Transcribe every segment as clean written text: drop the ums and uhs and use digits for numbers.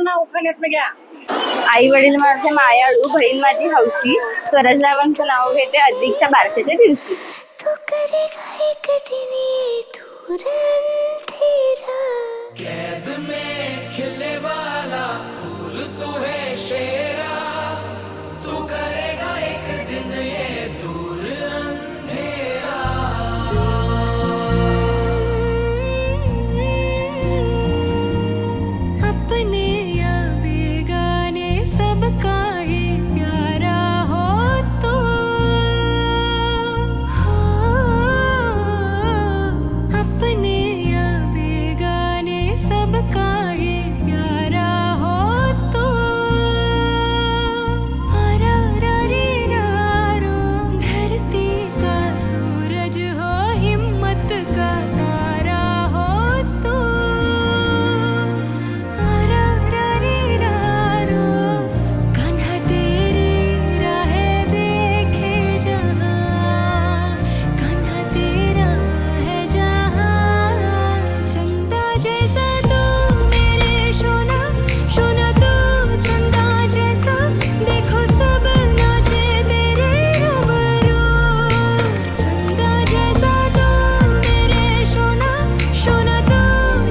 नाव उखाण्यातनं घ्या. आई वडील माझे मायाळू, बहीण माझी हौशी, स्वराजरावांचं नाव घेते अधिकच्या बारशाच्या दिवशी. तू करेगा एक दिन ये दूर अंधेरा, कैद में खिलने वाला फूल तू है शेरा, तू करेगा एक दिन ये दूर अंधेरा. अपने या बेगाने सबका ही प्यारा हो तो, अपने या बेगाने सबका ही प्यारा हो तो. रा रा रे रा रो, धरती का सूरज हो, हिम्मत का तारा हो तो. रा रा रे रा रो, कान्हा तेरी राहें देखे जहाँ, कान्हा तेरा है जहाँ. चंदा जैसा तू मेरे सोना, सोना तू चंदा जैसा, देखो सब नाचे तेरे रूबरू. चंदा जैसा तू मेरे सोना, सोना तू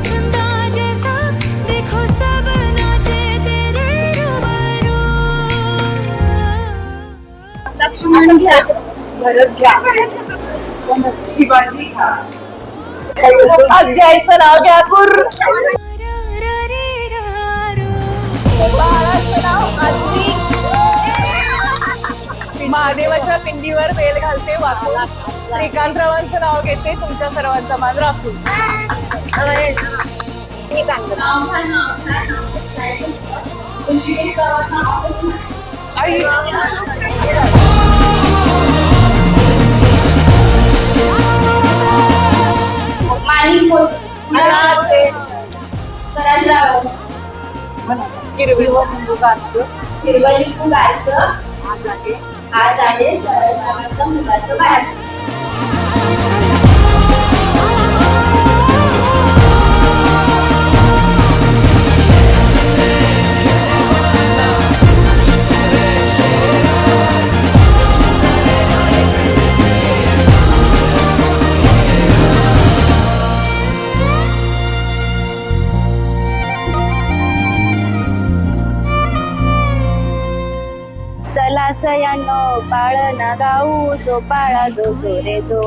चंदा जैसा, देखो सब नाचे तेरे रूबरू. लक्ष्मण घ्या, भरत घ्या, शिवाजी घ्या, अध्यायचं नाव घ्या. रा रा रे रा रो, बाळाचं नाव आदिक. महादेवाच्या पिंडीवर वेल घालते वाकून, श्रीकांतरावांचं नाव घेते तुमच्या सर्वांचा मान राखून. आई. हिरवी व मुगाचं आज आहे स्वराजरावांच्या मुलाचं बारसं. चला सयानो पाळणा गाऊ, जो पाळा जो जोरे जो,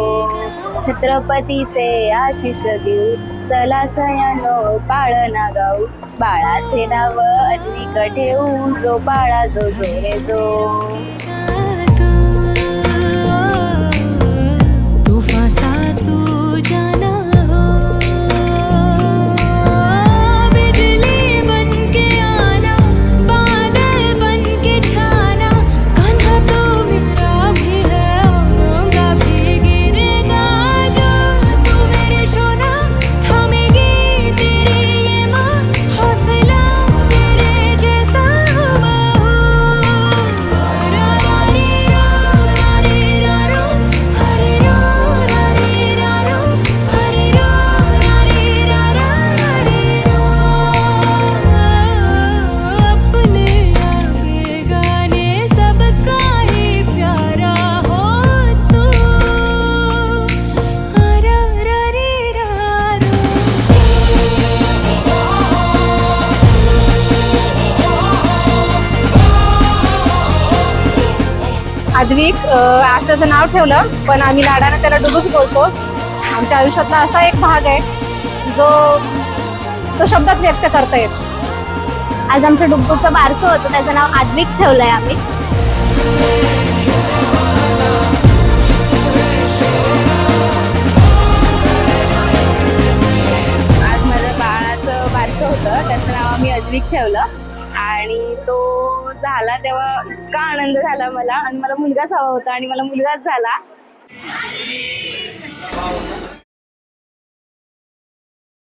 छत्रपतीचे आशिष देऊ. चला सयानो पाळणा गाऊ, बाळाचे नाव अन्विक ठेवू, जो पाळा जो जोरे जो. तूफान सा तू जाना हो, बिजली बन के आना, बादल बन के छाना, कान्हा तू मेरा भी है होगा भी गिरेगा जो. तू मेरे सोना थामेगी तेरी ये माँ, हौसला तेरे जैसा हुबहू. रा रा रे रा रे रा रो, हरे रा रा रे रा रो, हरे रा रा रे रा रा हरे रो. अपने या बेगाने सबका ही प्यारा हो तू. रा रा रे रा रो. आद्विक असं त्याचं नाव ठेवलं, पण आम्ही लाडानं त्याला डुबूच बोलतो. आमच्या आयुष्यातला असा एक भाग आहे जो तो शब्दात व्यक्त करता येत. आज आमच्या डुग्गूचं बारसं होतं, त्याचं नाव आद्विक ठेवलंय आम्ही. आज माझ्या बाळाचं बारसं होतं, त्याचं नाव आम्ही आद्विक ठेवलं. आणि तो झाला तेव्हा इतका आनंद झाला मला, आणि मला मुलगाच हवा होता आणि मला मुलगाच झाला.